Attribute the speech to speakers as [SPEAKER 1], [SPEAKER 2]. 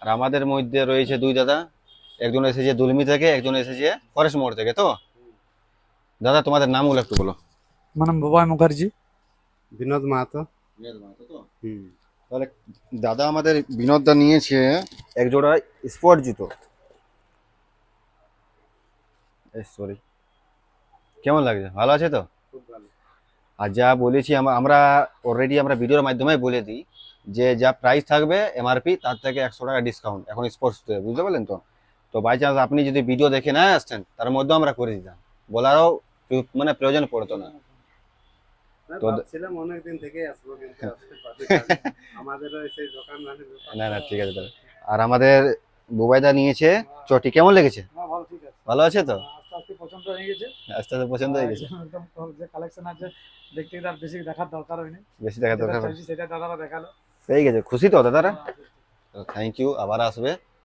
[SPEAKER 1] আর আমাদের মধ্যে রয়েছে দুই দাদা, একজন এসেছে দুলমি থেকে, একজন এসেছে ফরেস্ট মোড় থেকে। তো দাদা তোমাদের নামগুলো একটু বলো।
[SPEAKER 2] আমার নাম বাবাই মুখার্জি।
[SPEAKER 3] বিনোদ মাহাতো।
[SPEAKER 1] তো
[SPEAKER 3] হুম।
[SPEAKER 1] তাহলে দাদা আমাদের বিনোদদা নিয়েছে এক জোড়া স্পোর্ট জুতো। সরি, কেমন লাগছে? ভালো আছে তো?
[SPEAKER 3] খুব ভালো।
[SPEAKER 1] আর যা বলেছি আমরা অলরেডি আমরা ভিডিওর মাধ্যমে বলে দিই যে যা প্রাইস থাকবে এমআরপি তার থেকে 100 টাকা ডিসকাউন্ট এখন স্পোর্টস, বুঝতে পারলেন তো? তো বাই চান্স আপনি যদি ভিডিও দেখে না আসছেন তার মধ্যেও আমরা করে দিতাম, বলারও মানে প্রয়োজন পড়তো না। তো
[SPEAKER 3] ভাবছিলাম অনেকদিন থেকে আসবো কিন্তু আসতে পারি আমাদেরও সেই দোকান মানে
[SPEAKER 1] না না, ঠিক আছে তাহলে। আর আমাদের বুবাইদা নিয়েছে চটি, কেমন লেগেছে?
[SPEAKER 2] হ্যাঁ, ভালো, ঠিক আছে।
[SPEAKER 1] ভালো আছে তো?
[SPEAKER 2] আস্তে আস্তে পছন্দ হয়ে গেছে।
[SPEAKER 1] আস্তে আস্তে পছন্দ হয়ে গেছে।
[SPEAKER 2] একদম তোর যে কালেকশন আছে দেখতে আর বেশি দেখার দরকার হয়নি।
[SPEAKER 1] বেশি টাকা
[SPEAKER 2] যেটা
[SPEAKER 1] দরকার
[SPEAKER 2] চাইছি সেটা দাদারা দেখালো।
[SPEAKER 1] পেয়ে গেছে, খুশি তো দাদারা? থ্যাংক ইউ, আবার আসবে।